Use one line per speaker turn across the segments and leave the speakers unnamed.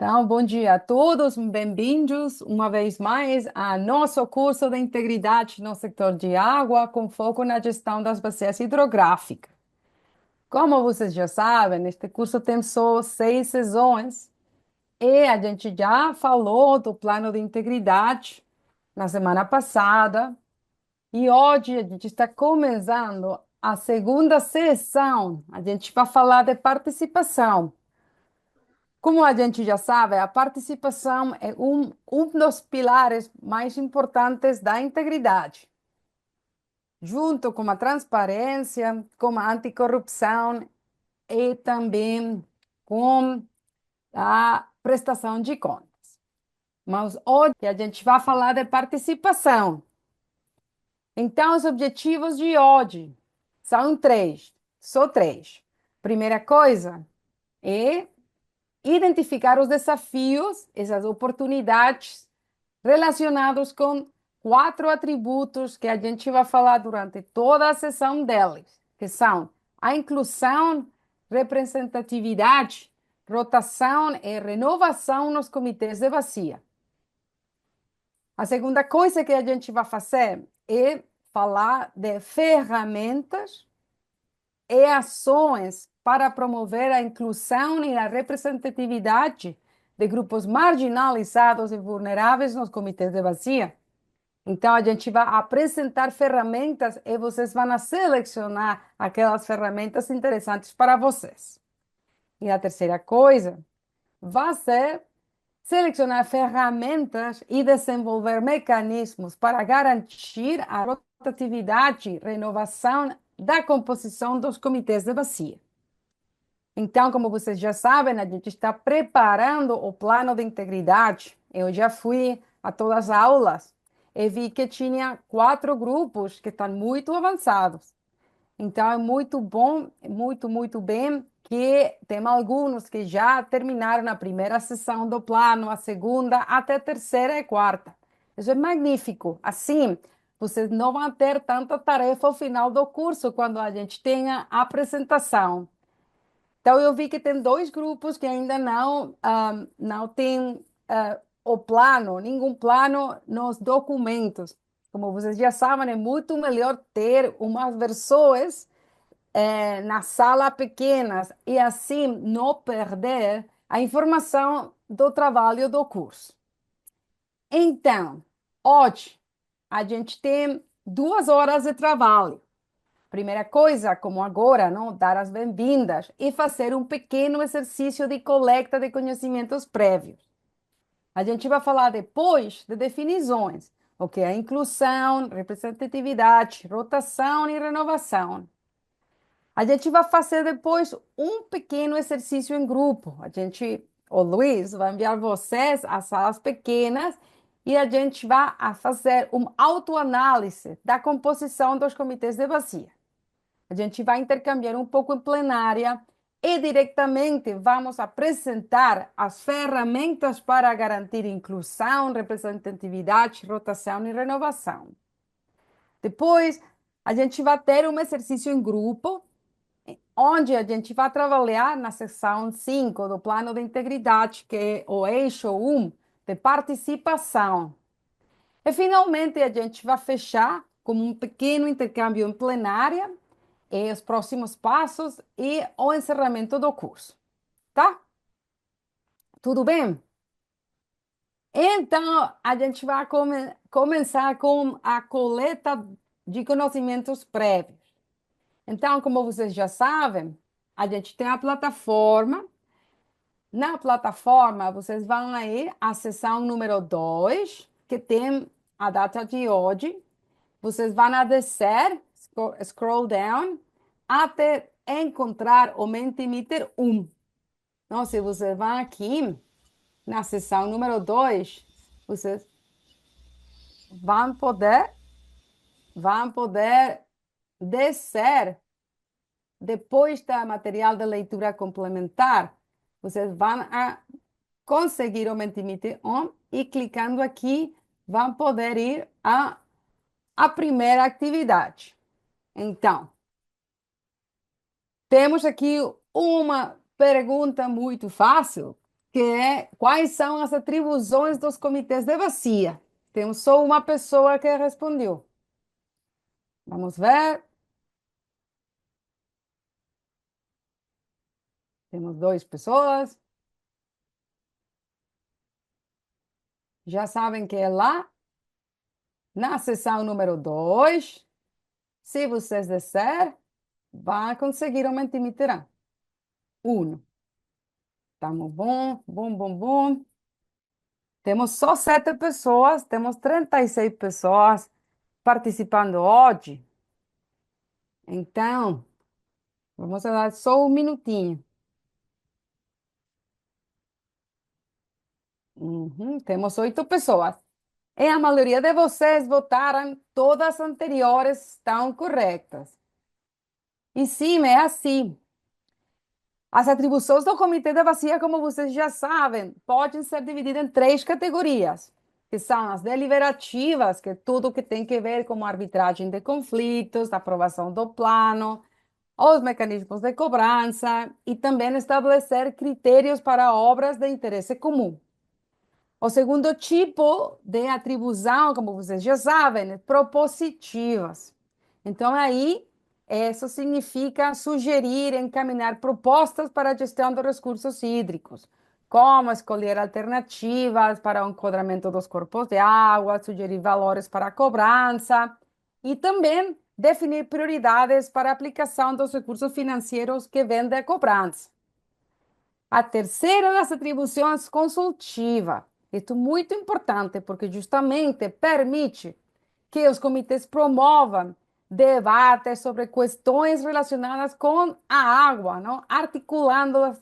Então, bom dia a todos, bem-vindos uma vez mais a nosso curso de integridade no setor de água, com foco na gestão das bacias hidrográficas. Como vocês já sabem, este curso tem só 6 sessões e a gente já falou do plano de integridade na semana passada e hoje a gente está começando a segunda sessão. A gente vai falar de participação. Como a gente já sabe, a participação é um dos pilares mais importantes da integridade, junto com a transparência, com a anticorrupção e também com a prestação de contas. Mas hoje a gente vai falar de participação. Então, os objetivos de hoje são três, só três. Primeira coisa é identificar os desafios, essas oportunidades relacionados com quatro atributos que a gente vai falar durante toda a sessão deles, que são a inclusão, representatividade, rotação e renovação nos comitês de bacia. A segunda coisa que a gente vai fazer é falar de ferramentas e ações para promover a inclusão e a representatividade de grupos marginalizados e vulneráveis nos comitês de bacia. Então, a gente vai apresentar ferramentas e vocês vão selecionar aquelas ferramentas interessantes para vocês. E a terceira coisa vai ser selecionar ferramentas e desenvolver mecanismos para garantir a rotatividade e renovação da composição dos comitês de bacia. Então, como vocês já sabem, a gente está preparando o plano de integridade. Eu já fui a todas as aulas e vi que tinha 4 grupos que estão muito avançados. Então, é muito bom, muito bem que tem alguns que já terminaram a primeira sessão do plano, a segunda, até a terceira e quarta. Isso é magnífico. Assim, vocês não vão ter tanta tarefa ao final do curso, quando a gente tenha a apresentação. Então, eu vi que tem 2 grupos que ainda não têm o plano, nenhum plano nos documentos. Como vocês já sabem, é muito melhor ter umas versões na sala pequenas e assim não perder a informação do trabalho do curso. Então, hoje a gente tem 2 horas de trabalho. Primeira coisa, como agora, não, dar as bem-vindas e fazer um pequeno exercício de coleta de conhecimentos prévios. A gente vai falar depois de definições, o que é inclusão, representatividade, rotação e renovação. A gente vai fazer depois um pequeno exercício em grupo. O Luiz vai enviar vocês às salas pequenas e a gente vai fazer uma autoanálise da composição dos comitês de bacia. A gente vai intercambiar um pouco em plenária e diretamente vamos apresentar as ferramentas para garantir inclusão, representatividade, rotação e renovação. Depois, a gente vai ter um exercício em grupo, onde a gente vai trabalhar na seção 5 do plano de integridade, que é o eixo 1 de participação. E, finalmente, a gente vai fechar com um pequeno intercâmbio em plenária, e os próximos passos e o encerramento do curso, tá? Tudo bem? Então, a gente vai começar com a coleta de conhecimentos prévios. Então, como vocês já sabem, a gente tem a plataforma. Na plataforma, vocês vão aí à seção número 2, que tem a data de hoje. Vocês vão a descer, scroll down, até encontrar o Mentimeter 1. Então, se vocês vão aqui na seção número 2, vocês vão poder, vão poder descer, depois da material de leitura complementar, vocês vão a conseguir o Mentimeter 1 e clicando aqui, vão poder ir a primeira atividade. Então, temos aqui uma pergunta muito fácil, que é quais são as atribuições dos comitês de bacia. Temos só uma pessoa que respondeu. Vamos ver. Temos duas pessoas. Já sabem que é lá, na seção número 2. Se vocês disser, vão conseguir o Mentimeterá. 1. Estamos bom, bom, bom, bom. Temos só 7 pessoas, temos 36 pessoas participando hoje. Então, vamos dar só um minutinho. Uhum, temos 8 pessoas. E a maioria de vocês votaram, todas as anteriores estão corretas. E sim, é assim. As atribuições do Comitê de Bacia, como vocês já sabem, podem ser divididas em 3 categorias, que são as deliberativas, que é tudo que tem que ver com a arbitragem de conflitos, a aprovação do plano, os mecanismos de cobrança e também estabelecer critérios para obras de interesse comum. O segundo tipo de atribuição, como vocês já sabem, é propositivas. Então, aí, isso significa sugerir, encaminhar propostas para a gestão dos recursos hídricos, como escolher alternativas para o enquadramento dos corpos de água, sugerir valores para a cobrança e também definir prioridades para a aplicação dos recursos financeiros que vêm da cobrança. A terceira das atribuições consultiva. Isto é muito importante porque justamente permite que os comitês promovam debates sobre questões relacionadas com a água, não? Articulando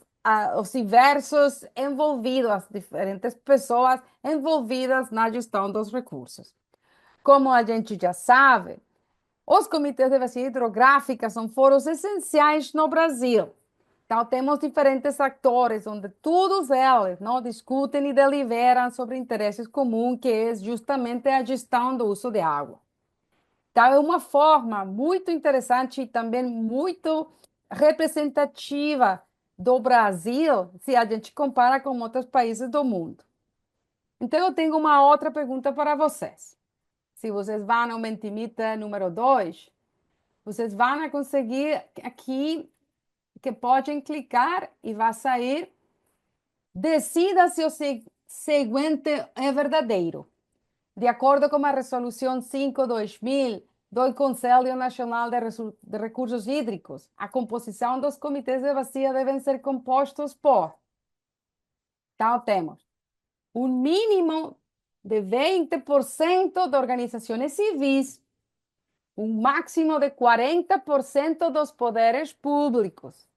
os diversos envolvidos, as diferentes pessoas envolvidas na gestão dos recursos. Como a gente já sabe, os comitês de bacia hidrográfica são foros essenciais no Brasil. Então, temos diferentes atores, onde todos eles não discutem e deliberam sobre interesses comuns, que é justamente a gestão do uso de água. Então, é uma forma muito interessante e também muito representativa do Brasil, se a gente compara com outros países do mundo. Então, eu tenho uma outra pergunta para vocês. Se vocês vão ao Mentimeter número 2, vocês vão conseguir aqui que podem clicar e vai sair. Decida se o seguinte é verdadeiro. De acordo com a Resolução 5/2000 do Conselho Nacional de Recursos Hídricos, a composição dos comitês de bacia devem ser compostos por. Então, temos um mínimo de 20% de organizações civis, um máximo de 40% dos poderes públicos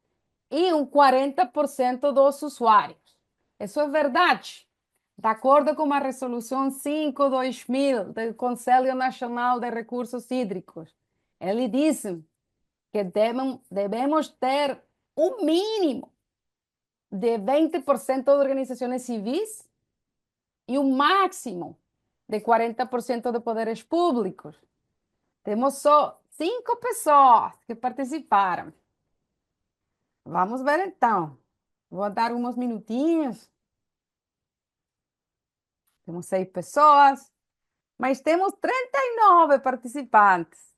e um 40% dos usuários. Isso é verdade. De acordo com a Resolução 5/2000 do Conselho Nacional de Recursos Hídricos, ele diz que devemos ter um mínimo de 20% de organizações civis e um máximo de 40% de poderes públicos. Temos só 5 pessoas que participaram. Vamos ver então. Vou dar uns minutinhos. Temos 6 pessoas, mas temos 39 participantes.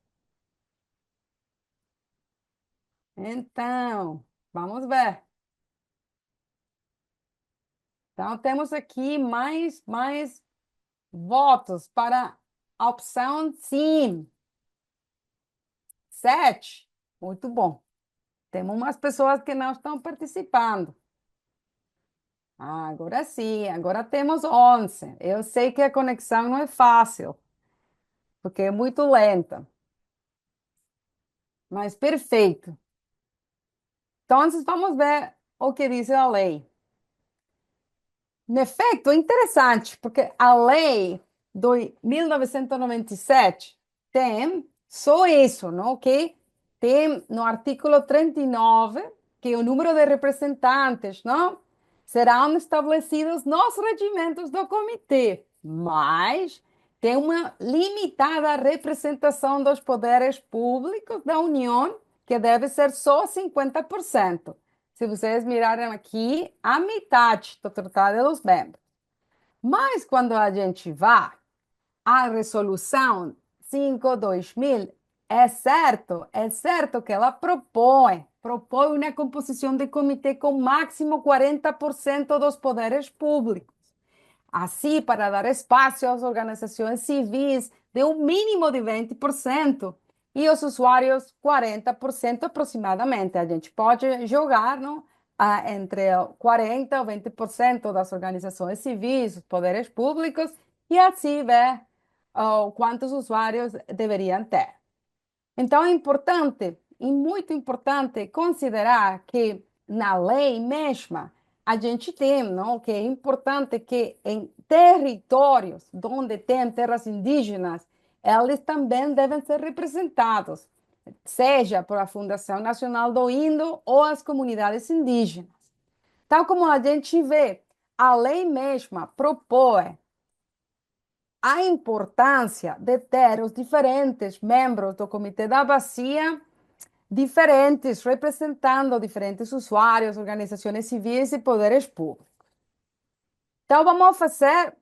Então, vamos ver. Então, temos aqui mais votos para a opção sim. 7. Muito bom. Temos umas pessoas que não estão participando. Agora sim, agora temos 11. Eu sei que a conexão não é fácil, porque é muito lenta, mas perfeito. Então, vamos ver o que diz a lei. No efeito, é interessante, porque a lei de 1997 tem só isso, não? Que tem no artigo 39 que o número de representantes, não? Serão estabelecidos nos regimentos do comitê, mas tem uma limitada representação dos poderes públicos da União, que deve ser só 50%. Se vocês mirarem aqui, a metade do total dos membros. Mas quando a gente vai à resolução 5/2000, é certo que ela propõe uma composição de comitê com máximo 40% dos poderes públicos. Assim, para dar espaço às organizações civis de um mínimo de 20% e os usuários 40% aproximadamente. A gente pode jogar, não? Entre 40% ou 20% das organizações civis, os poderes públicos, e assim ver quantos usuários deveriam ter. Então, é importante, e muito importante, considerar que na lei mesma, a gente tem, não, que é importante que em territórios onde tem terras indígenas, eles também devem ser representados, seja por a Fundação Nacional do Indo ou as comunidades indígenas. Tal como a gente vê, a lei mesma propõe a importância de ter os diferentes membros do Comitê da Bacia diferentes, representando diferentes usuários, organizações civis e poderes públicos. Então, vamos fazer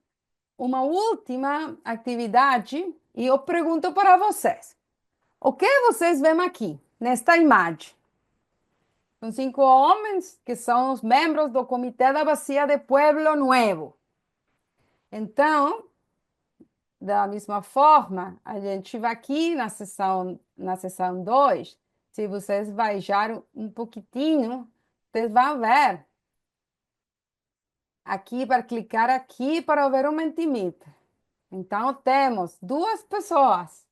uma última atividade e eu pergunto para vocês: o que vocês veem aqui, nesta imagem? São 5 homens que são os membros do Comitê da Bacia de Pueblo Nuevo. Então, da mesma forma, a gente vai aqui na seção 2. Se vocês baixarem um pouquinho, vocês vão ver aqui para clicar aqui para ver o Mentimeter. Então, temos duas pessoas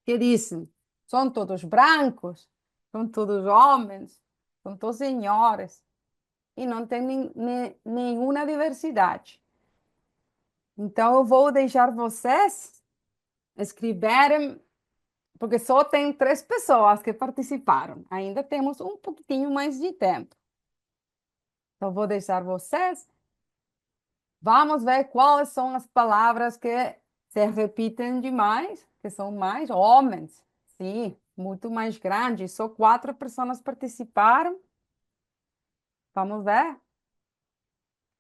que dizem, são todos brancos, são todos homens, são todos senhores, e não tem nenhuma diversidade. Então, eu vou deixar vocês escreverem, porque só tem 3 pessoas que participaram. Ainda temos um pouquinho mais de tempo. Então, vou deixar vocês. Vamos ver quais são as palavras que se repetem demais, que são mais homens. Sim, muito mais grandes. Só 4 pessoas participaram. Vamos ver.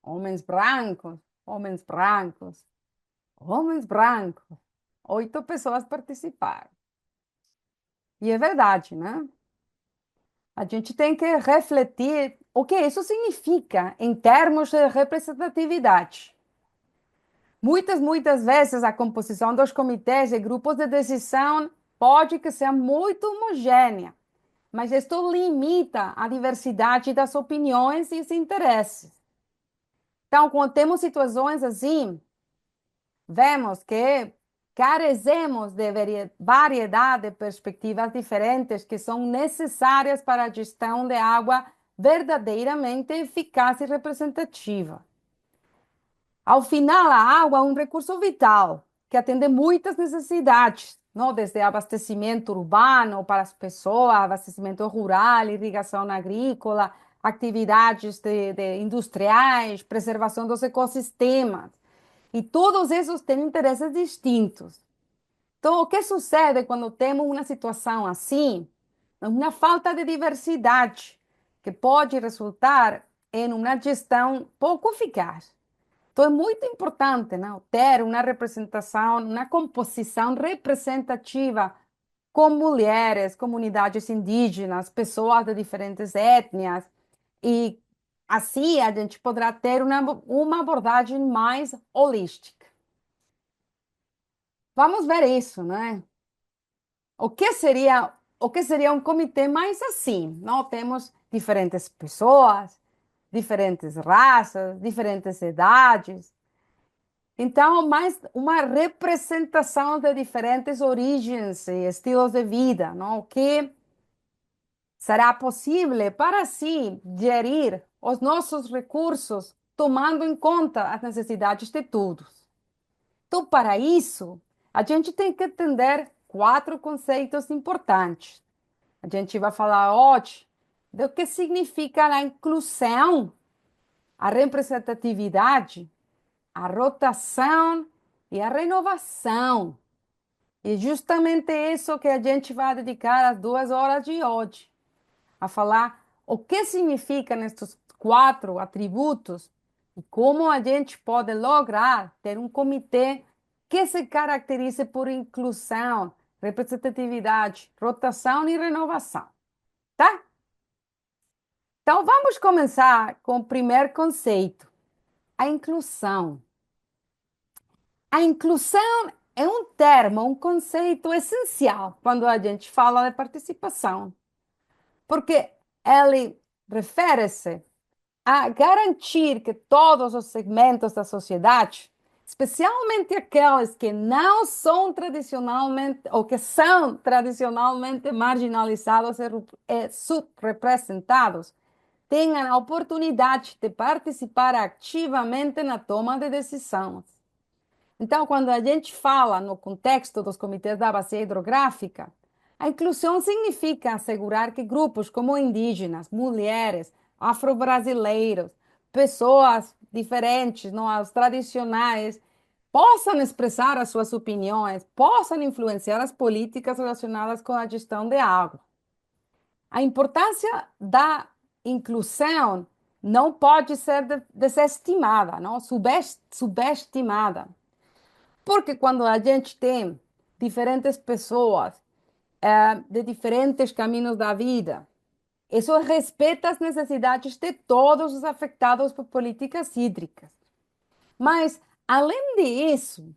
Homens brancos, homens brancos, homens brancos. 8 pessoas participaram. E é verdade, né? A gente tem que refletir o que isso significa em termos de representatividade. Muitas vezes a composição dos comitês e grupos de decisão pode que seja muito homogênea, mas isto limita a diversidade das opiniões e os interesses. Então, quando temos situações assim, vemos que carecemos de variedade de perspectivas diferentes que são necessárias para a gestão de água verdadeiramente eficaz e representativa. Ao final, a água é um recurso vital que atende muitas necessidades, não? Desde abastecimento urbano para as pessoas, abastecimento rural, irrigação agrícola, atividades industriais, preservação dos ecossistemas. E todos esses têm interesses distintos. Então, o que sucede quando temos uma situação assim? Uma falta de diversidade, que pode resultar em uma gestão pouco eficaz. Então, é muito importante, não, ter uma representação, uma composição representativa com mulheres, comunidades indígenas, pessoas de diferentes etnias, e assim a gente poderá ter uma abordagem mais holística. Vamos ver isso, né? O que seria um comitê mais assim? Não temos diferentes pessoas, diferentes raças, diferentes idades. Então, mais uma representação de diferentes origens e estilos de vida, não? O que será possível para assim gerir os nossos recursos, tomando em conta as necessidades de todos. Então, para isso, a gente tem que entender 4 conceitos importantes. A gente vai falar hoje do que significa a inclusão, a representatividade, a rotação e a renovação. E justamente isso que a gente vai dedicar as 2 horas de hoje, a falar o que significam estes quatro atributos e como a gente pode lograr ter um comitê que se caracterize por inclusão, representatividade, rotação e renovação, tá? Então, vamos começar com o primeiro conceito, a inclusão. A inclusão é um termo, um conceito essencial quando a gente fala de participação, porque ele refere-se a garantir que todos os segmentos da sociedade, especialmente aqueles que não são tradicionalmente ou que são tradicionalmente marginalizados e subrepresentados, tenham a oportunidade de participar ativamente na toma de decisões. Então, quando a gente fala no contexto dos comitês da bacia hidrográfica, a inclusão significa assegurar que grupos como indígenas, mulheres, afro-brasileiros, pessoas diferentes, não as tradicionais, possam expressar as suas opiniões, possam influenciar as políticas relacionadas com a gestão de água. A importância da inclusão não pode ser desestimada, não subestimada. Porque quando a gente tem diferentes pessoas de diferentes caminhos da vida, isso respeita as necessidades de todos os afetados por políticas hídricas. Mas, além disso,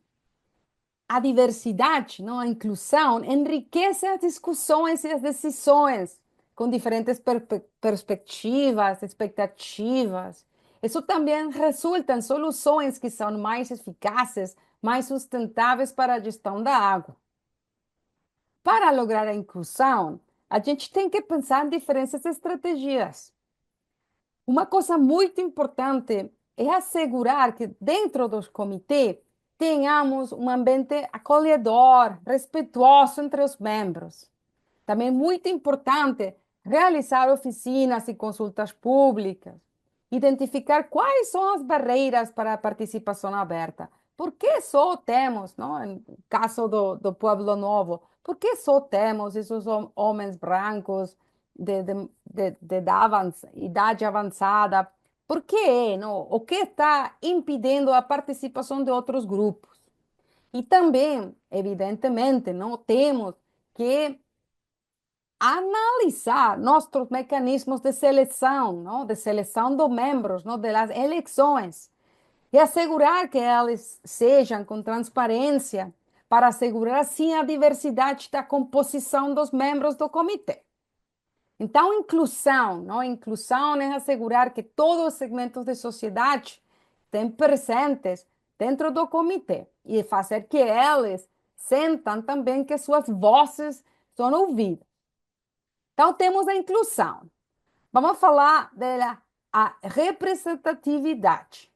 a diversidade, não, a inclusão, enriquece as discussões e as decisões com diferentes perspectivas, expectativas. Isso também resulta em soluções que são mais eficazes, mais sustentáveis para a gestão da água. Para lograr a inclusão, a gente tem que pensar em diferentes estratégias. Uma coisa muito importante é assegurar que dentro dos comitês tenhamos um ambiente acolhedor, respeituoso entre os membros. Também é muito importante realizar oficinas e consultas públicas, identificar quais são as barreiras para a participação aberta. Por que só temos, não, no caso do Pueblo Novo, por que só temos esses homens brancos de idade avançada? Por quê? Não? O que está impedindo a participação de outros grupos? E também, evidentemente, não temos que analisar nossos mecanismos de seleção, não? De seleção dos membros, não? Das eleições, e assegurar que elas sejam com transparência, para assegurar, assim, a diversidade da composição dos membros do comitê. Então, inclusão, não? Inclusão é assegurar que todos os segmentos da sociedade estejam presentes dentro do comitê e fazer que eles sentam também que suas vozes são ouvidas. Então, temos a inclusão. Vamos falar da representatividade.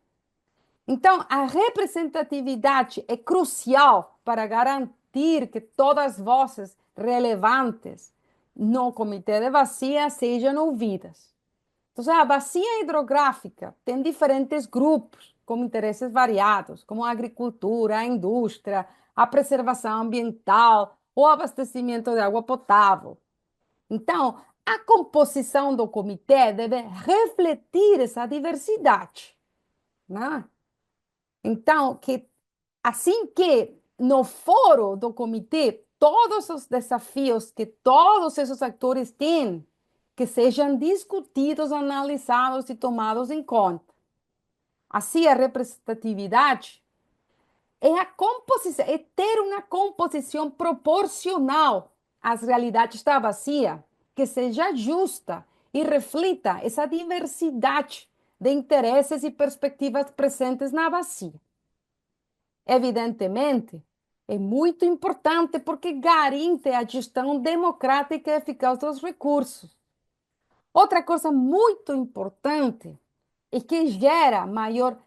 Então, a representatividade é crucial para garantir que todas as vozes relevantes no comitê de bacia sejam ouvidas. Então, a bacia hidrográfica tem diferentes grupos com interesses variados, como a agricultura, a indústria, a preservação ambiental, o abastecimento de água potável. Então, a composição do comitê deve refletir essa diversidade, né? Então, assim que no foro do comitê, todos os desafios que todos esses atores têm, que sejam discutidos, analisados e tomados em conta. Assim, a representatividade é a composição, é ter uma composição proporcional às realidades da bacia, que seja justa e reflita essa diversidade de interesses e perspectivas presentes na bacia. Evidentemente, é muito importante porque garante a gestão democrática e eficaz dos recursos. Outra coisa muito importante é que gera maior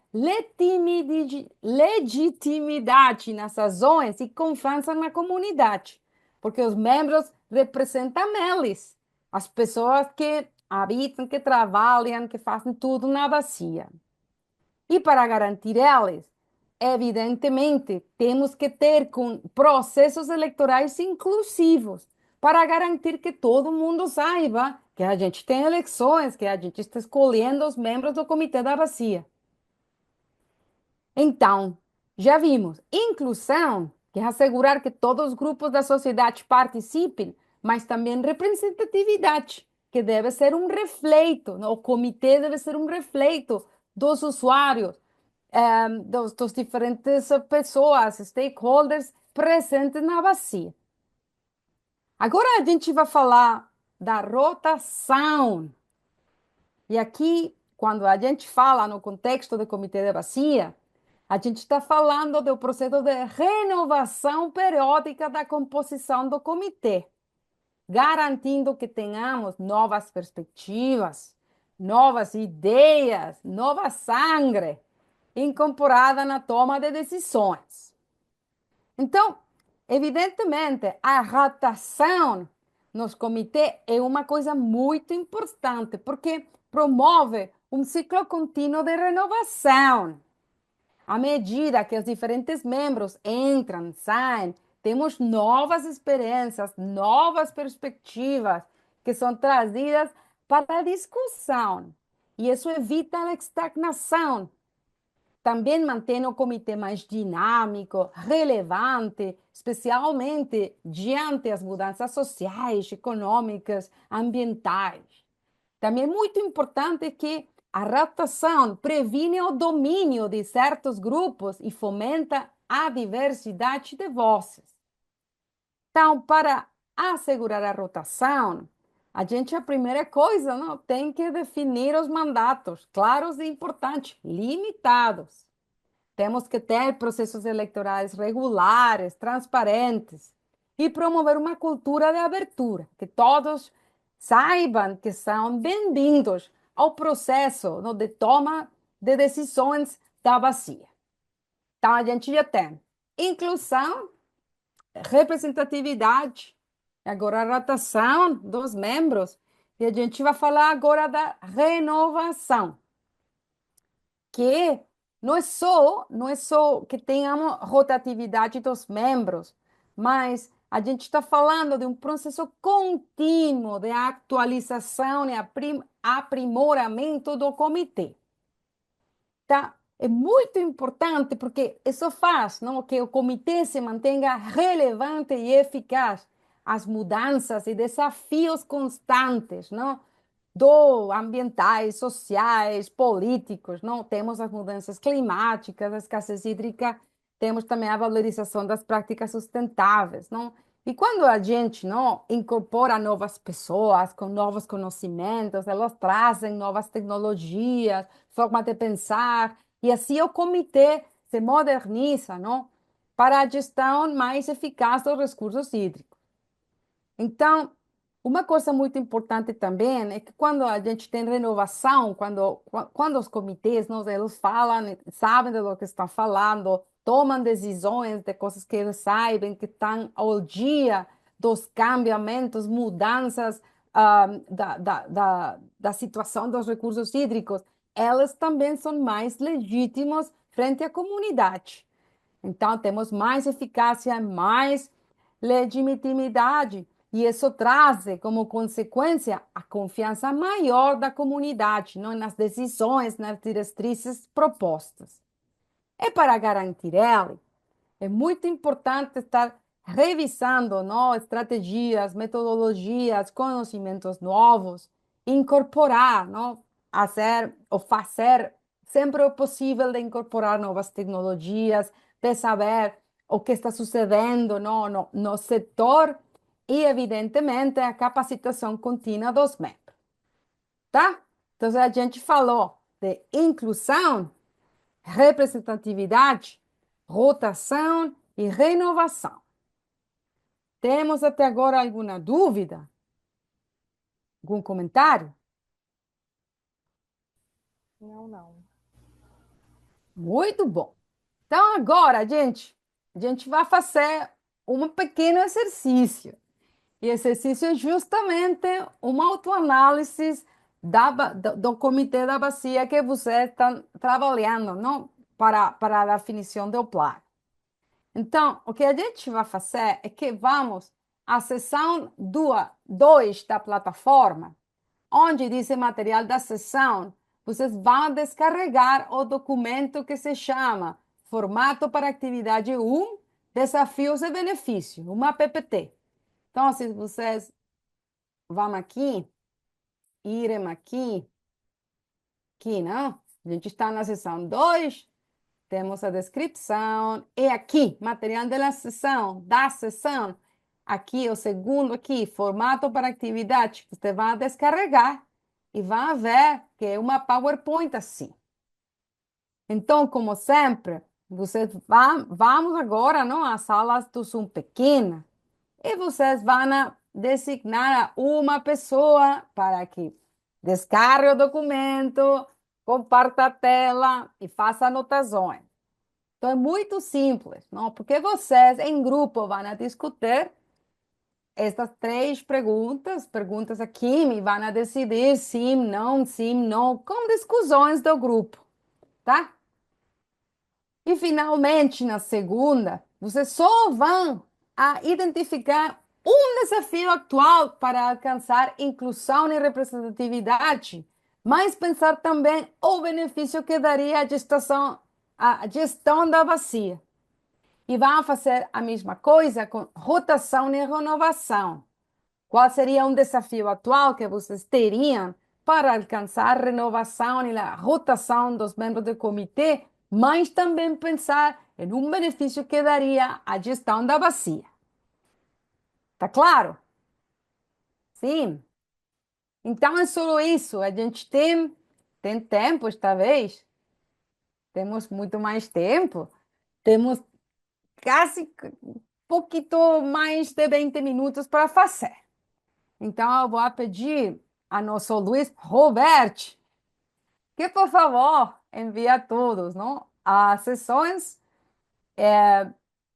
legitimidade nas ações e confiança na comunidade, porque os membros representam eles, as pessoas que habitam, que trabalham, que fazem tudo na bacia. E para garantir eles, evidentemente, temos que ter processos eleitorais inclusivos para garantir que todo mundo saiba que a gente tem eleições, que a gente está escolhendo os membros do Comitê da Bacia. Então, já vimos, inclusão, que é assegurar que todos os grupos da sociedade participem, mas também representatividade, que deve ser um reflexo, o comitê deve ser um reflexo dos usuários, dos diferentes pessoas, stakeholders presentes na bacia. Agora a gente vai falar da rotação. E aqui, quando a gente fala no contexto do comitê de bacia, a gente está falando do processo de renovação periódica da composição do comitê, garantindo que tenhamos novas perspectivas, novas ideias, nova sangue incorporada na toma de decisões. Então, evidentemente, a rotação nos comitês é uma coisa muito importante, porque promove um ciclo contínuo de renovação. À medida que os diferentes membros entram, saem, temos novas experiências, novas perspectivas que são trazidas para a discussão. E isso evita a estagnação. Também mantém o comitê mais dinâmico, relevante, especialmente diante as mudanças sociais, econômicas, ambientais. Também é muito importante que a rotação previne o domínio de certos grupos e fomenta a diversidade de vozes. Então, para assegurar a rotação, a gente, a primeira coisa, não, tem que definir os mandatos claros e importantes, limitados. Temos que ter processos eleitorais regulares, transparentes e promover uma cultura de abertura, que todos saibam que são bem-vindos ao processo de toma de decisões da bacia. Então, a gente já tem inclusão, representatividade, agora a rotação dos membros, e a gente vai falar agora da renovação, que não é só que tenhamos rotatividade dos membros, mas a gente está falando de um processo contínuo de atualização e aprimoramento do comitê. Tá? É muito importante porque isso faz, não, que o comitê se mantenha relevante e eficaz às mudanças e desafios constantes, não? Do ambientais, sociais, políticos, não? Temos as mudanças climáticas, a escassez hídrica, temos também a valorização das práticas sustentáveis, não? E quando a gente não incorpora novas pessoas com novos conhecimentos, elas trazem novas tecnologias, forma de pensar, e assim o comitê se moderniza, não? Para a gestão mais eficaz dos recursos hídricos. Então, uma coisa muito importante também é que quando a gente tem renovação, quando os comitês, não, eles falam, sabem do que estão falando, tomam decisões de coisas que eles sabem, que estão ao dia dos cambiamentos, mudanças da situação dos recursos hídricos, elas também são mais legítimos frente à comunidade. Então, temos mais eficácia, mais legitimidade, e isso traz como consequência a confiança maior da comunidade, não, nas decisões, nas diretrizes propostas. E para garantir ela, é muito importante estar revisando, não, estratégias, metodologias, conhecimentos novos, incorporar, não, fazer sempre o possível de incorporar novas tecnologias, de saber o que está sucedendo no setor e, evidentemente, a capacitação contínua dos membros, tá? Então, a gente falou de inclusão, representatividade, rotação e renovação. Temos até agora alguma dúvida? Algum comentário?
Não, não.
Muito bom. Então, agora, gente, a gente vai fazer um pequeno exercício. E exercício é justamente uma autoanálise do comitê da bacia que você está trabalhando, não? Para a definição do plano. Então, o que a gente vai fazer é que vamos à seção 2 da plataforma onde diz material da sessão, vocês vão descarregar o documento que se chama Formato para Atividade 1, Desafios e Benefícios, uma PPT. Então, se vocês vão aqui, irem aqui, não? A gente está na seção 2, temos a descrição, e aqui, material da sessão, aqui, o segundo aqui, formato para atividade, você vai descarregar e vai ver que é uma PowerPoint assim. Então, como sempre, vamos agora, não, às salas do Zoom pequena, e vocês vão designar uma pessoa para que descarregue o documento, comparta a tela e faça anotações. Então, é muito simples, não? Porque vocês, em grupo, vão discutir estas três perguntas aqui, e vão decidir sim, não, com discussões do grupo, tá? E, finalmente, na segunda, vocês só vão a identificar um desafio atual para alcançar inclusão e representatividade, mas pensar também o benefício que daria a gestão da bacia. E vão fazer a mesma coisa com rotação e renovação. Qual seria um desafio atual que vocês teriam para alcançar a renovação e a rotação dos membros do comitê, mas também pensar em um benefício que daria a gestão da bacia? Tá claro? Sim. Então é só isso. A gente tem tempo, esta vez. Temos muito mais tempo. Temos quase um pouquinho mais de 20 minutos para fazer. Então, eu vou pedir a nosso Luiz Roberto que, por favor, envie a todos, não? As sessões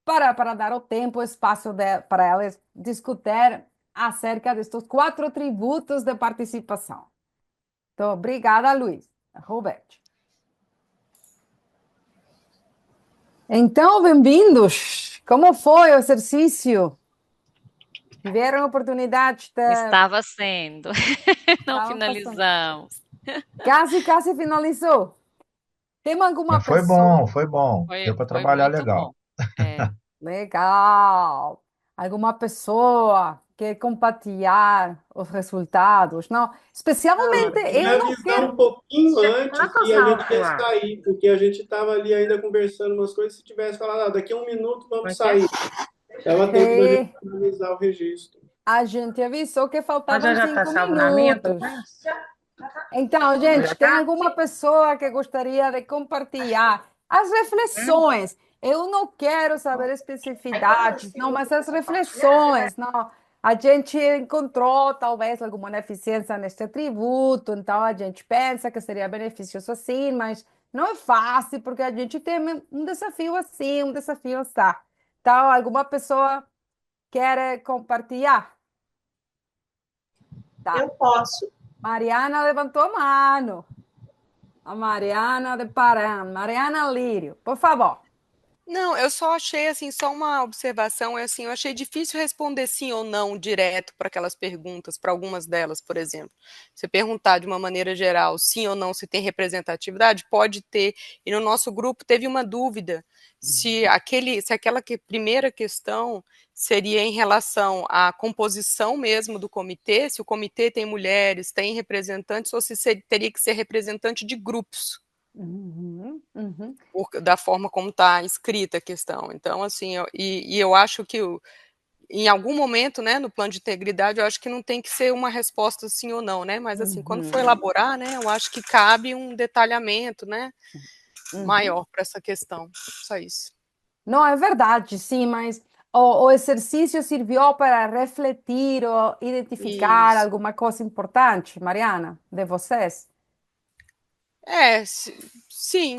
para dar o tempo, o espaço para elas discutir acerca destes 4 tributos de participação. Então, obrigada, Luiz. Roberto. Então, bem-vindos. Como foi o exercício? Tiveram oportunidade de...
Estava sendo. Não
Estava passando.
finalizamos.
Quase finalizou. Tem alguma
Mas foi
pessoa...
bom, foi bom.
Foi,
Deu para
foi
trabalhar
muito
legal.
bom. É.
Legal! Alguma pessoa quer compartilhar os resultados? Não, especialmente
Me
eu não
avisar
quero.
um pouquinho antes que a gente ia sair, porque a gente estava ali ainda conversando umas coisas. Se tivesse falado, daqui a 1 minuto vamos sair. Dava tempo da gente finalizar o registro.
A gente avisou que faltavam
Já está
5
salvo na minha, tu
minutos. Então, gente, tem alguma pessoa que gostaria de compartilhar as reflexões? Eu não quero saber especificidades, não, mas as reflexões, não. A gente encontrou talvez alguma deficiência neste tributo, então a gente pensa que seria beneficioso assim, mas não é fácil porque a gente tem um desafio assim, um desafio assim. Então, alguma pessoa quer compartilhar? Tá.
Eu posso.
Mariana levantou a mano. A Mariana de Paran. Mariana Lírio, por favor.
Não, eu só achei assim, só uma observação, é assim, eu achei difícil responder sim ou não direto para aquelas perguntas, para algumas delas, por exemplo. Você perguntar de uma maneira geral, sim ou não, se tem representatividade, pode ter. E no nosso grupo teve uma dúvida se aquela primeira questão seria em relação à composição mesmo do comitê, se o comitê tem mulheres, tem representantes, ou se teria que ser representante de grupos.
Uhum, uhum.
Da forma como está escrita a questão. Então, assim, eu acho que em algum momento, né, no plano de integridade, eu acho que não tem que ser uma resposta sim ou não, né? Mas assim, quando for elaborar, né, eu acho que cabe um detalhamento, né, maior para essa questão. Só isso.
Não, é verdade, sim, mas o exercício serviu para refletir ou identificar
Isso.
alguma coisa importante, Mariana, de vocês?
Sim,
Sim.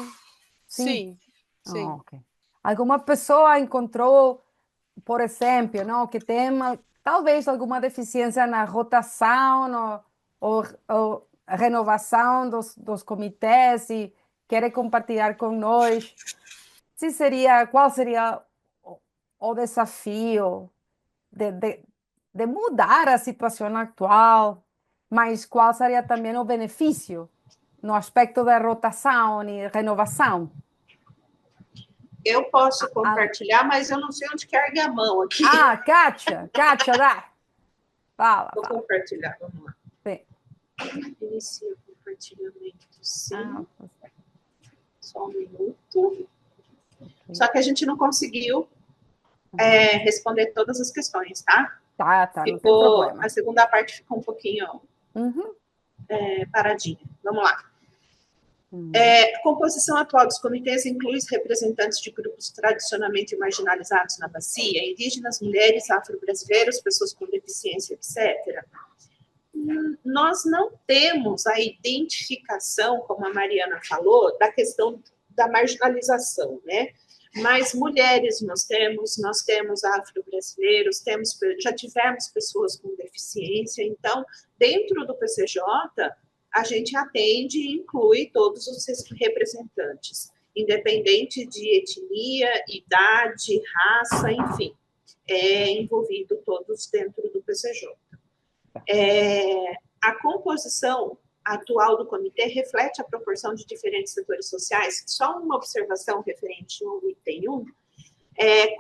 sim, sim.
Ok. Alguma pessoa encontrou, por exemplo, não, que tem talvez alguma deficiência na rotação ou renovação dos comitês e quer compartilhar com nós qual seria o desafio de, de, de mudar a situação atual mas qual seria também o benefício no aspecto da rotação e renovação?
Eu posso compartilhar, mas eu não sei onde que ergue a mão aqui.
Kátia, dá. Fala.
Vou compartilhar, vamos lá.
Sim.
Inicia o compartilhamento, sim. Só um minuto. Só que a gente não conseguiu responder todas as questões, tá?
Tá, não tem problema.
A segunda parte ficou um pouquinho paradinha. Vamos lá. A composição atual dos comitês inclui representantes de grupos tradicionalmente marginalizados na bacia, indígenas, mulheres, afro-brasileiros, pessoas com deficiência, etc. Nós não temos a identificação, como a Mariana falou, da questão da marginalização, né? Mas mulheres nós temos afro-brasileiros, já tivemos pessoas com deficiência, então, dentro do PCJ, a gente atende e inclui todos os representantes, independente de etnia, idade, raça, enfim, envolvido todos dentro do PCJ. A composição atual do comitê reflete a proporção de diferentes setores sociais. Só uma observação referente ao item 1,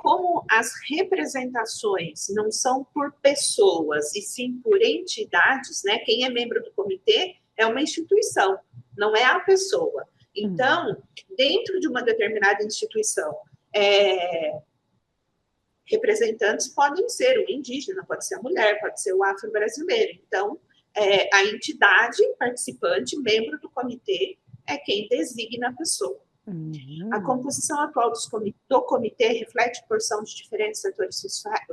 como as representações não são por pessoas, e sim por entidades, né? Quem é membro do comitê é uma instituição, não é a pessoa. Então, dentro de uma determinada instituição, representantes podem ser o indígena, pode ser a mulher, pode ser o afro-brasileiro. Então, a entidade participante, membro do comitê, é quem designa a pessoa. A composição atual do comitê reflete porção de diferentes setores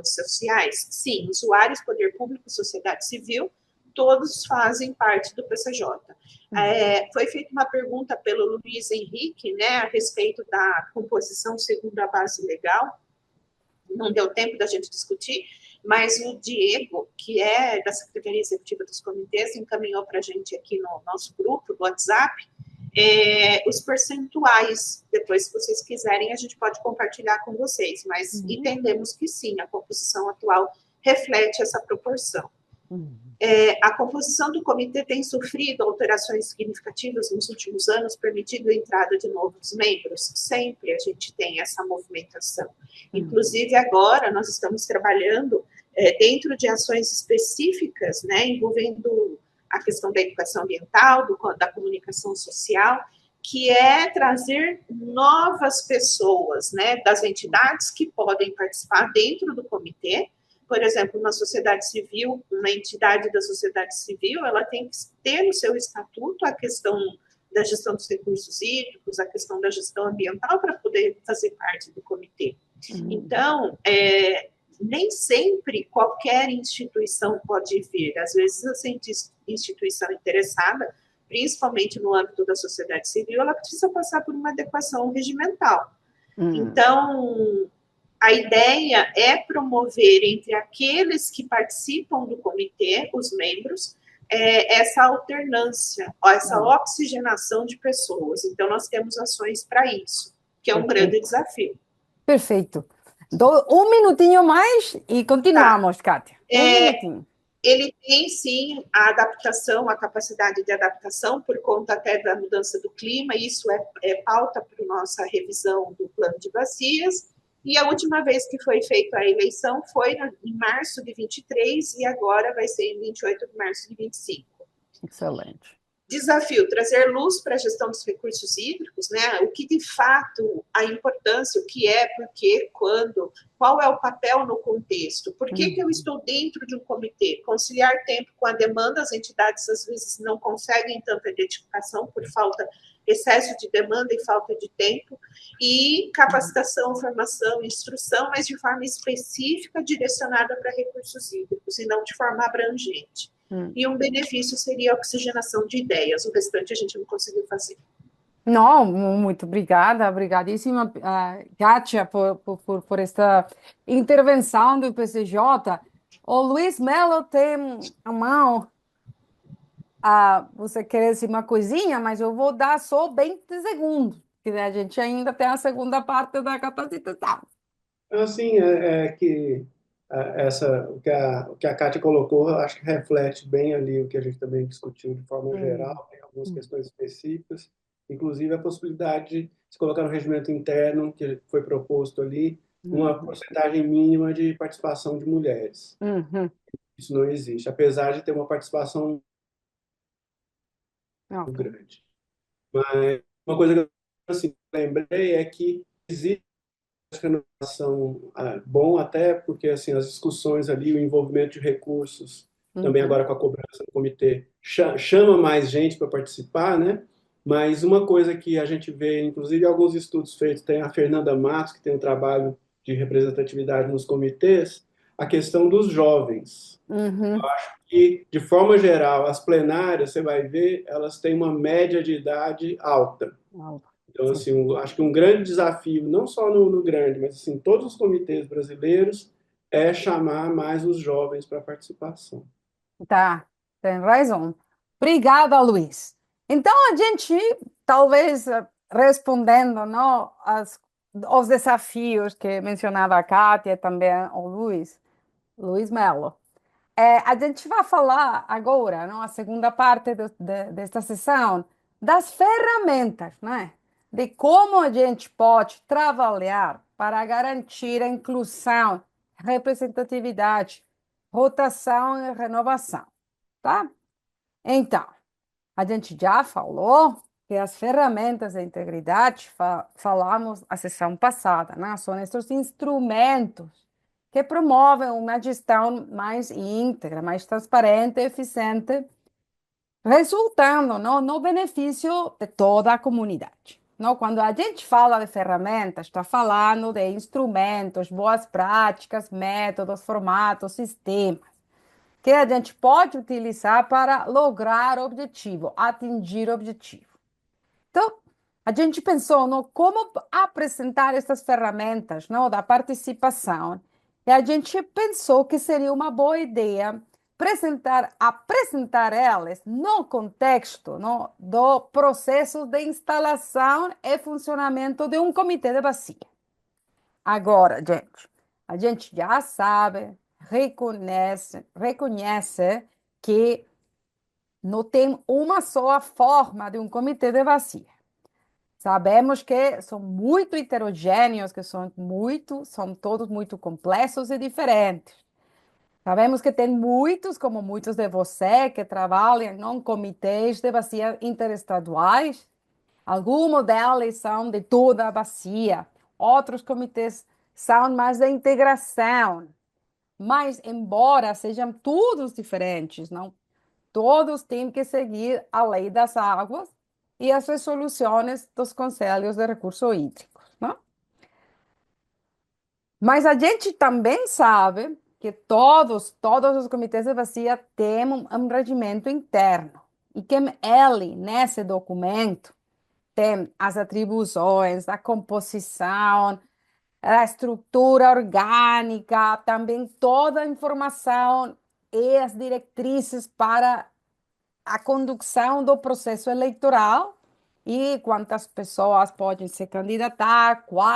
sociais? Sim, usuários, poder público, sociedade civil, todos fazem parte do PCJ. Foi feita uma pergunta pelo Luiz Henrique, né, a respeito da composição segundo a base legal. Não deu tempo da gente discutir, mas o Diego, que é da Secretaria Executiva dos Comitês, encaminhou para a gente aqui no nosso grupo do WhatsApp os percentuais. Depois, se vocês quiserem, a gente pode compartilhar com vocês, mas entendemos que sim, a composição atual reflete essa proporção. A composição do comitê tem sofrido alterações significativas nos últimos anos, permitindo a entrada de novos membros. Sempre a gente tem essa movimentação. Inclusive, agora, nós estamos trabalhando dentro de ações específicas, né, envolvendo a questão da educação ambiental, da comunicação social, que é trazer novas pessoas, né, das entidades que podem participar dentro do comitê. Por exemplo, uma sociedade civil, uma entidade da sociedade civil, ela tem que ter no seu estatuto a questão da gestão dos recursos hídricos, a questão da gestão ambiental, para poder fazer parte do comitê. Então, nem sempre qualquer instituição pode vir. Às vezes, essa instituição interessada, principalmente no âmbito da sociedade civil, ela precisa passar por uma adequação regimental. Então, a ideia é promover entre aqueles que participam do comitê, os membros, essa alternância, essa oxigenação de pessoas. Então, nós temos ações para isso, que é um grande desafio.
Perfeito. Um minutinho mais e continuamos, Kátia. Minutinho.
Ele tem, sim, a adaptação, a capacidade de adaptação, por conta até da mudança do clima. Isso é pauta para a nossa revisão do plano de bacias. E a última vez que foi feita a eleição foi em março de 23 e agora vai ser em 28 de março de 25.
Excelente.
Desafio, trazer luz para a gestão dos recursos hídricos, né? O que de fato, a importância, o que é, por quê, quando, qual é o papel no contexto, por que eu estou dentro de um comitê? Conciliar tempo com a demanda, as entidades às vezes não conseguem tanta identificação por excesso de demanda e falta de tempo, e capacitação, formação, instrução, mas de forma específica, direcionada para recursos hídricos, e não de forma abrangente. E um benefício seria a oxigenação de ideias, o restante a gente não conseguiu fazer.
Não, muito obrigada, obrigadíssima, Kátia, por esta intervenção do PCJ. O Luiz Melo tem a mão. Você quer dizer uma coisinha, mas eu vou dar só 20 segundos, porque a gente ainda tem a segunda parte da capacitação.
Assim, que O que a Kátia colocou, eu acho que reflete bem ali o que a gente também discutiu de forma
Hum,
geral, tem algumas
hum,
questões específicas, inclusive a possibilidade de se colocar no regimento interno, que foi proposto ali, uma
uhum,
porcentagem mínima de participação de mulheres.
uhum.
Isso não existe, apesar de ter uma participação
Ok.
grande. Mas uma coisa que eu assim, lembrei é que existe renovação bom até porque assim as discussões ali, o envolvimento de recursos, também
Uhum.
agora com a cobrança do comitê, chama mais gente para participar, né? Mas uma coisa que a gente vê, inclusive alguns estudos feitos, tem a Fernanda Matos, que tem um trabalho de representatividade nos comitês, a questão dos jovens.
Uhum.
E, de forma geral, as plenárias, você vai ver, elas têm uma média de idade alta.
Wow.
Então,
Sim.
assim, acho que um grande desafio, não só no grande, mas assim, todos os comitês brasileiros, é chamar mais os jovens para participação.
Tá, tem razão. Obrigada, Luiz. Então, a gente, talvez, respondendo, não, aos desafios que mencionava a Kátia e também o Luiz Melo. A gente vai falar agora, não, a segunda parte desta sessão, das ferramentas, né? De como a gente pode trabalhar para garantir a inclusão, representatividade, rotação e renovação, tá? Então, a gente já falou que as ferramentas de integridade, falamos a sessão passada, né? São esses instrumentos que promovem uma gestão mais íntegra, mais transparente e eficiente, resultando no benefício de toda a comunidade. Não, quando a gente fala de ferramentas, está falando de instrumentos, boas práticas, métodos, formatos, sistemas que a gente pode utilizar para lograr o objetivo, atingir o objetivo. Então, a gente pensou no como apresentar essas ferramentas, não, da participação, e a gente pensou que seria uma boa ideia apresentar elas no contexto, não, do processo de instalação e funcionamento de um comitê de bacia. Agora, gente, a gente já sabe, reconhece que não tem uma só forma de um comitê de bacia. Sabemos que são muito heterogêneos, que são todos muito complexos e diferentes. Sabemos que tem muitos, como muitos de vocês, que trabalham em comitês de bacia interestaduais. Alguns deles são de toda a bacia. Outros comitês são mais de integração. Mas, embora sejam todos diferentes, não? Todos têm que seguir a lei das águas e as resoluções dos conselhos de recursos hídricos, não? Mas a gente também sabe que todos os comitês de bacia têm um regimento interno e que ele, nesse documento, tem as atribuições, a composição, a estrutura orgânica, também toda a informação e as diretrizes para a condução do processo eleitoral e quantas pessoas podem se candidatar, qual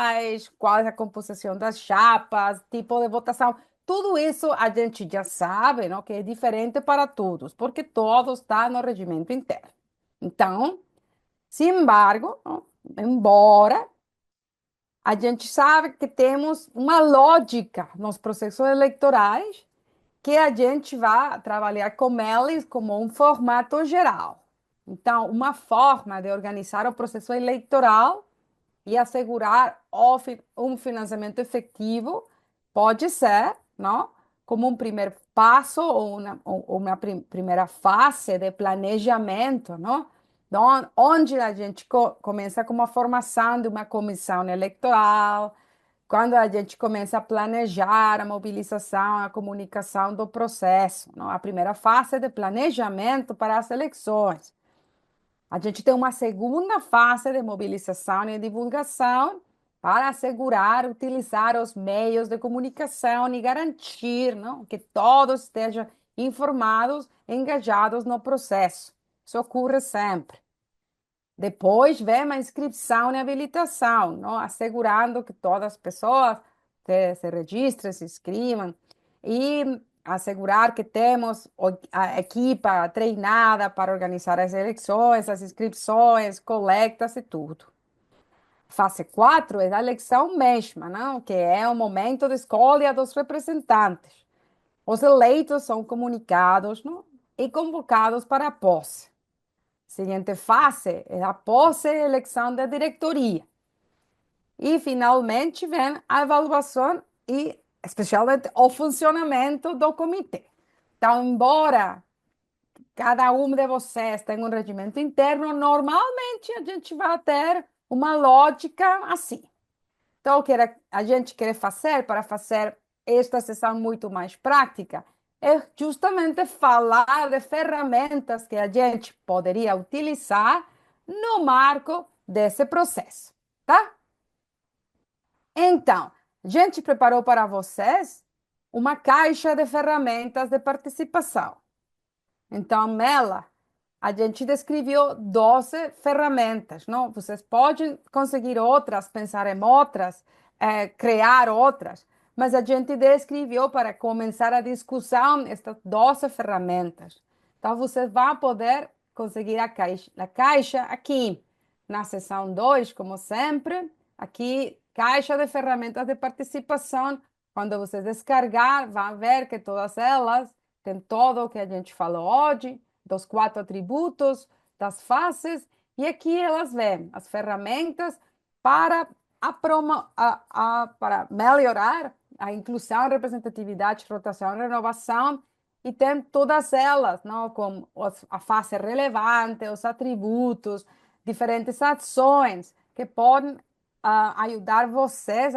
é a composição das chapas, tipo de votação. Tudo isso a gente já sabe, não, que é diferente para todos, porque todos estão no regimento interno. Então, sem embargo, não, embora a gente sabe que temos uma lógica nos processos eleitorais que a gente vai trabalhar com eles como um formato geral. Então, uma forma de organizar o processo eleitoral e assegurar um financiamento efetivo pode ser, não? Como um primeiro passo ou uma primeira fase de planejamento, não? Então, onde a gente começa com a formação de uma comissão eleitoral, quando a gente começa a planejar a mobilização, a comunicação do processo, não? A primeira fase de planejamento para as eleições. A gente tem uma segunda fase de mobilização e divulgação para assegurar, utilizar os meios de comunicação e garantir, não, que todos estejam informados e engajados no processo. Isso ocorre sempre. Depois vem a inscrição e habilitação, não? Assegurando que todas as pessoas se registrem, se inscrevam. e assegurar que temos a equipa treinada para organizar as eleições, as inscrições, coletas e tudo. Fase 4 é a eleição mesma, não? Que é o momento de escolha dos representantes. Os eleitos são comunicados, não? E convocados para a posse. Seguinte fase é a posse e eleição da diretoria. E, finalmente, vem a avaliação e, especialmente, o funcionamento do comitê. Então, embora cada um de vocês tenha um regimento interno, normalmente a gente vai ter uma lógica assim. Então, o que a gente quer fazer para fazer esta sessão muito mais prática é justamente falar de ferramentas que a gente poderia utilizar no marco desse processo, tá? Então, a gente preparou para vocês uma caixa de ferramentas de participação. Então, nela, a gente descreveu 12 ferramentas, não? Vocês podem conseguir outras, pensar em outras, criar outras, mas a gente descreveu para começar a discussão estas 12 ferramentas. Então, vocês vão poder conseguir a caixa aqui, na seção 2, como sempre, aqui, caixa de ferramentas de participação. Quando vocês descargar, vão ver que todas elas têm todo o que a gente falou hoje, dos 4 atributos, das faces, e aqui elas vêm as ferramentas para, para melhorar a inclusão, representatividade, rotação e renovação, e tem todas elas, não, com a face relevante, os atributos, diferentes ações que podem ajudar vocês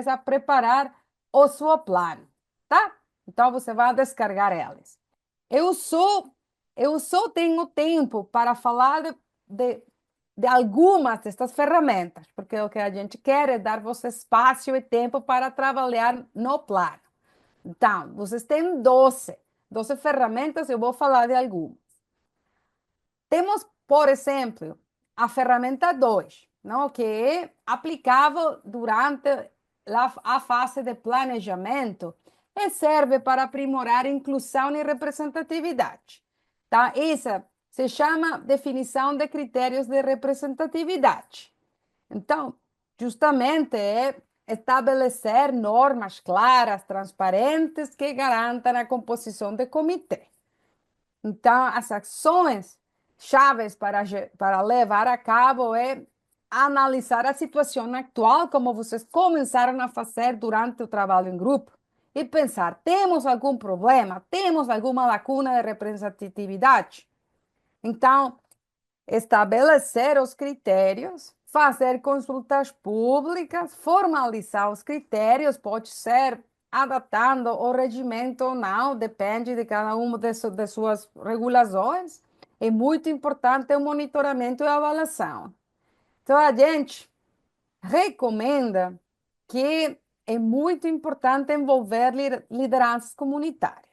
a preparar o seu plano, tá? Então, você vai descargar elas. Eu só tenho tempo para falar de algumas destas ferramentas, porque o que a gente quer é dar você espaço e tempo para trabalhar no plano. Então, vocês têm 12 ferramentas, eu vou falar de algumas. Temos, por exemplo, a ferramenta 2, não? Que é aplicável durante a fase de planejamento e serve para aprimorar inclusão e representatividade. Tá? Essa se chama definição de critérios de representatividade. Então, justamente é estabelecer normas claras, transparentes, que garantam a composição do comitê. Então, as ações chaves para levar a cabo é analisar a situação atual, como vocês começaram a fazer durante o trabalho em grupo, e pensar: temos algum problema? Temos alguma lacuna de representatividade? Então, estabelecer os critérios, fazer consultas públicas, formalizar os critérios, pode ser adaptando o regimento ou não, depende de cada uma de suas regulações. É muito importante o monitoramento e a avaliação. Então, a gente recomenda que é muito importante envolver lideranças comunitárias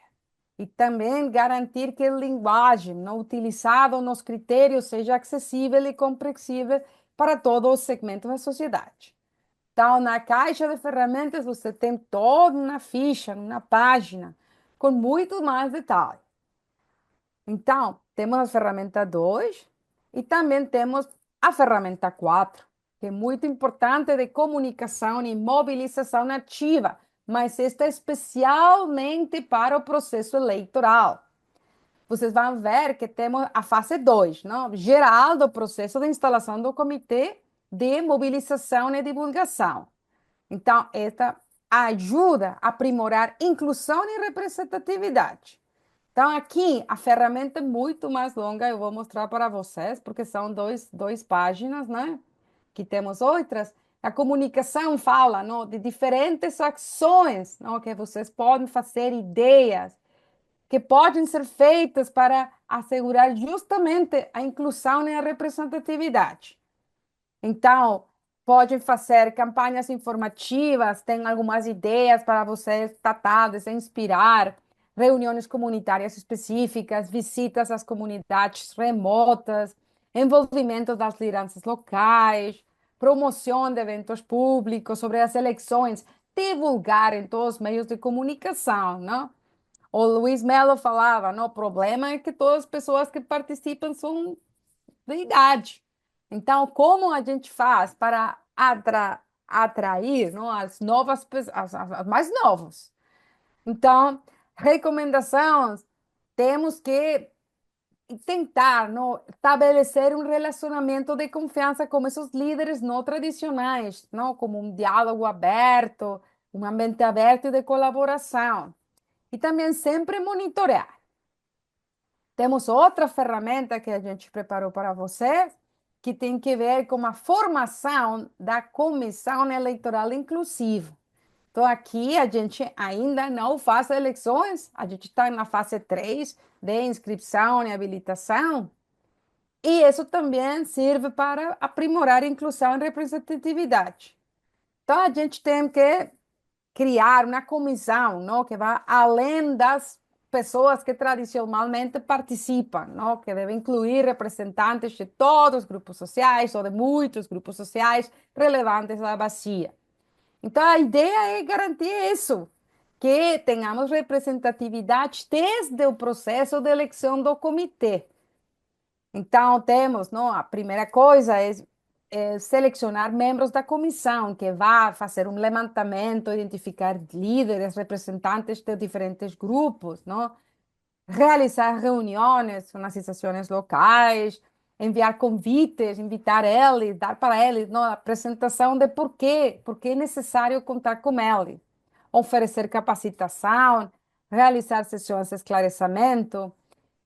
e também garantir que a linguagem não utilizada nos critérios seja acessível e compreensível para todo o segmento da sociedade. Então, na caixa de ferramentas, você tem toda uma ficha, uma página, com muito mais detalhe. Então, temos a ferramenta 2 e também temos a ferramenta 4, que é muito importante de comunicação e mobilização ativa, mas esta é especialmente para o processo eleitoral. Vocês vão ver que temos a fase 2, não? Geral do processo de instalação do comitê de mobilização e divulgação. Então, esta ajuda a aprimorar inclusão e representatividade. Então, aqui, a ferramenta é muito mais longa, eu vou mostrar para vocês, porque são dois páginas, né? Que temos outras. A comunicação fala, não, de diferentes ações, não, que vocês podem fazer, ideias que podem ser feitas para assegurar justamente a inclusão e a representatividade. Então, podem fazer campanhas informativas, tem algumas ideias para vocês tratar, se inspirar, reuniões comunitárias específicas, visitas às comunidades remotas, envolvimento das lideranças locais, promoção de eventos públicos sobre as eleições. divulgar em todos os meios de comunicação, não? O Luiz Melo falava, não, o problema é que todas as pessoas que participam são de idade. Então, como a gente faz para atrair, não, as novas pessoas, as mais novas? Então, recomendações, temos que tentar, não, estabelecer um relacionamento de confiança com esses líderes não tradicionais, não, como um diálogo aberto, um ambiente aberto de colaboração. E também sempre monitorar. Temos outra ferramenta que a gente preparou para vocês, que tem que ver com a formação da Comissão Eleitoral Inclusiva. Então, aqui a gente ainda não faz eleições, a gente está na fase 3 de inscrição e habilitação, e isso também serve para aprimorar a inclusão e representatividade. Então, a gente tem que criar uma comissão, não, que vá além das pessoas que tradicionalmente participam, não, que deve incluir representantes de todos os grupos sociais ou de muitos grupos sociais relevantes da bacia. Então, a ideia é garantir isso, que tenhamos representatividade desde o processo de eleição do comitê. Então, temos, não, a primeira coisa é selecionar membros da comissão, que vai fazer um levantamento, identificar líderes, representantes de diferentes grupos, não? Realizar reuniões com as associações locais, enviar convites, invitar eles, dar para eles não, a apresentação de por que é necessário contar com eles, oferecer capacitação, realizar sessões de esclarecimento.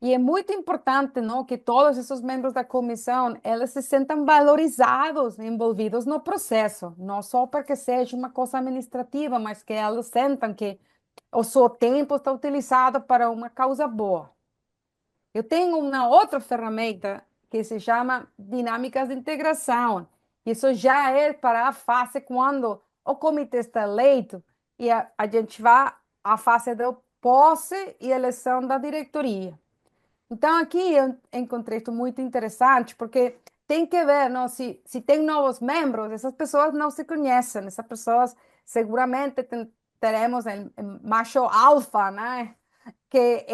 E é muito importante, não, que todos esses membros da comissão, eles se sentam valorizados, envolvidos no processo, não só porque seja uma coisa administrativa, mas que eles sentam que o seu tempo está utilizado para uma causa boa. Eu tenho uma outra ferramenta que se chama dinâmicas de integração. Isso já é para a fase quando o comitê está eleito e a gente vai à fase de posse e eleição da diretoria. Então, aqui eu encontrei isso muito interessante, porque tem que ver, não, se tem novos membros, essas pessoas não se conhecem, essas pessoas seguramente teremos o macho alfa, né? Que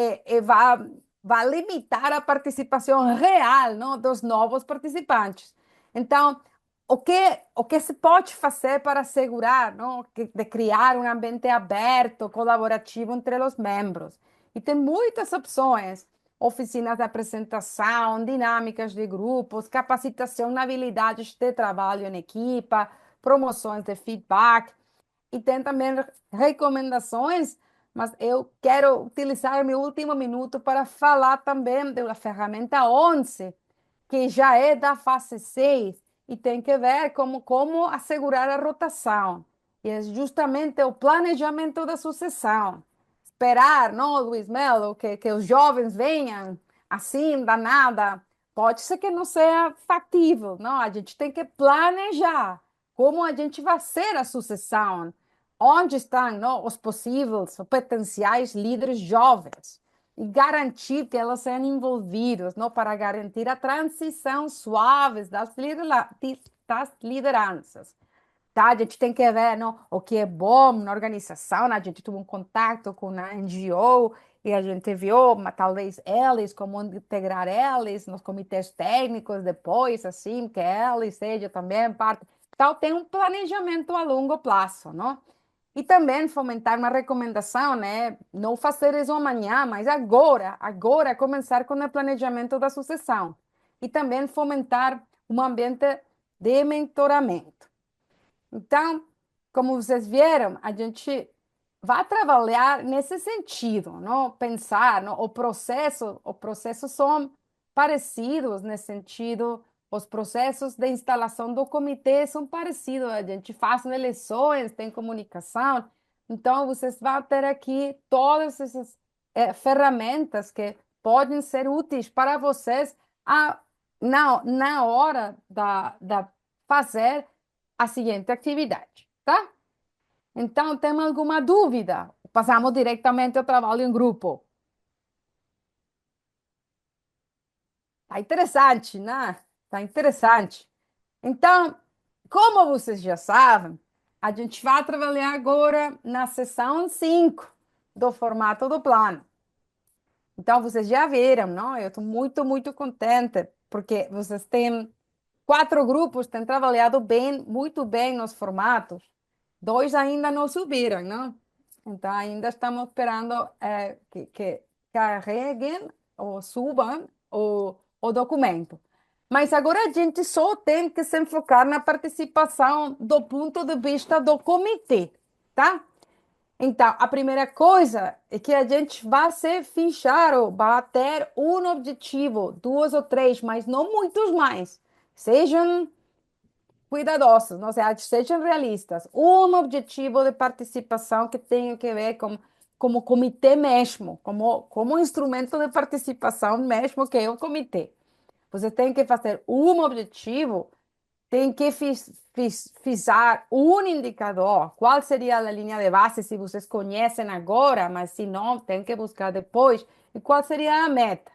vai limitar a participação real, não, dos novos participantes. Então, o que se pode fazer para assegurar, não, de criar um ambiente aberto, colaborativo entre os membros? E tem muitas opções: oficinas de apresentação, dinâmicas de grupos, capacitação na habilidades de trabalho em equipa, promoções de feedback, e tem também recomendações, mas eu quero utilizar meu último minuto para falar também da ferramenta 11, que já é da fase 6 e tem que ver como assegurar a rotação. E é justamente o planejamento da sucessão. Esperar, não, Luiz Melo, que os jovens venham assim, da nada, pode ser que não seja factível, não? A gente tem que planejar como a gente vai ser a sucessão, onde estão, não, os possíveis, os potenciais líderes jovens, e garantir que elas sejam envolvidos, não, para garantir a transição suave das lideranças. Tá? A gente tem que ver, não, o que é bom na organização. A gente teve um contato com a NGO e a gente viu, mas talvez eles, como integrar eles nos comitês técnicos depois, assim, que eles sejam também parte. Então, tem um planejamento a longo prazo, não? E também fomentar uma recomendação, né? Não fazer isso amanhã, mas agora começar com o planejamento da sucessão. E também fomentar um ambiente de mentoramento. Então, como vocês viram, a gente vai trabalhar nesse sentido, não? Pensar, não? O processo são parecidos nesse sentido, os processos de instalação do comitê são parecidos, a gente faz eleições, tem comunicação, então vocês vão ter aqui todas essas ferramentas que podem ser úteis para vocês na hora da fazer a seguinte atividade, tá? Então, tem alguma dúvida? Passamos diretamente ao trabalho em grupo. Tá interessante, né? Tá interessante. Então, como vocês já sabem, a gente vai trabalhar agora na sessão 5 do formato do plano. Então, vocês já viram, não? Eu estou muito, muito contente, porque vocês têm 4 grupos, têm trabalhado bem, muito bem nos formatos. 2 ainda não subiram, não? Então, ainda estamos esperando que carreguem ou subam o documento. Mas agora a gente só tem que se enfocar na participação do ponto de vista do comitê, tá? Então, a primeira coisa é que a gente vai se fechar, ou vai ter um objetivo, 2 ou 3, mas não muitos mais. Sejam cuidadosos, não sei, sejam realistas. Um objetivo de participação que tenha que ver com como comitê mesmo, como instrumento de participação mesmo que é o comitê. Você tem que fazer um objetivo, tem que fixar um indicador. Qual seria a linha de base se vocês conhecem agora, mas se não, tem que buscar depois. E qual seria a meta?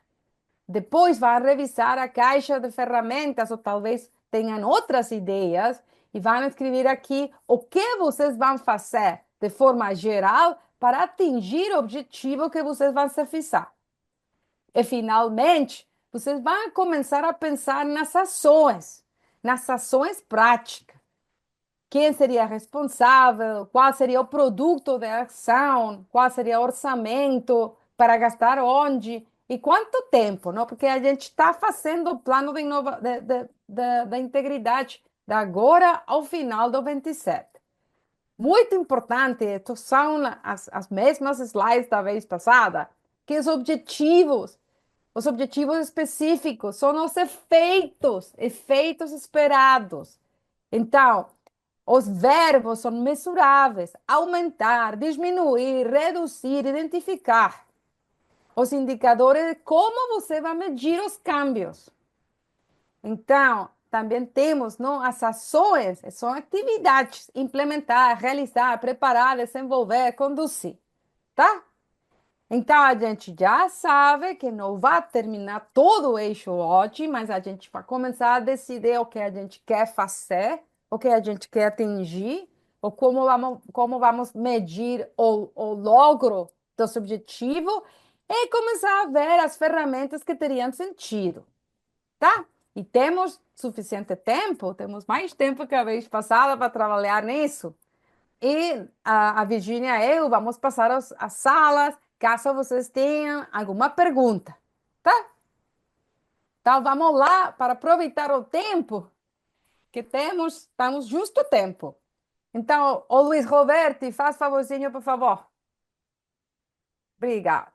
Depois vão revisar a caixa de ferramentas, ou talvez tenham outras ideias, e vão escrever aqui o que vocês vão fazer de forma geral para atingir o objetivo que vocês vão se fixar. E, finalmente, vocês vão começar a pensar nas ações práticas. Quem seria responsável? Qual seria o produto da ação? Qual seria o orçamento para gastar onde? E quanto tempo, não? Porque a gente está fazendo o plano da integridade da agora ao final do 27. Muito importante, são as mesmas slides da vez passada, que os objetivos específicos são os efeitos esperados. Então, os verbos são mensuráveis: aumentar, diminuir, reduzir, identificar. Os indicadores de como você vai medir os cambios. Então, também temos, não, as ações, são atividades: implementar, realizar, preparar, desenvolver, conduzir, tá? Então, a gente já sabe que não vai terminar todo o eixo hoje, mas a gente vai começar a decidir o que a gente quer fazer, o que a gente quer atingir, ou como vamos medir o logro desse objetivo, e começar a ver as ferramentas que teriam sentido, tá? E temos suficiente tempo, temos mais tempo que a vez passada para trabalhar nisso. E a Virgínia e eu vamos passar as salas, caso vocês tenham alguma pergunta, tá? Então vamos lá para aproveitar o tempo que temos, estamos justo a tempo. Então, o Luiz Roberto, faz favorzinho, por favor. Obrigada.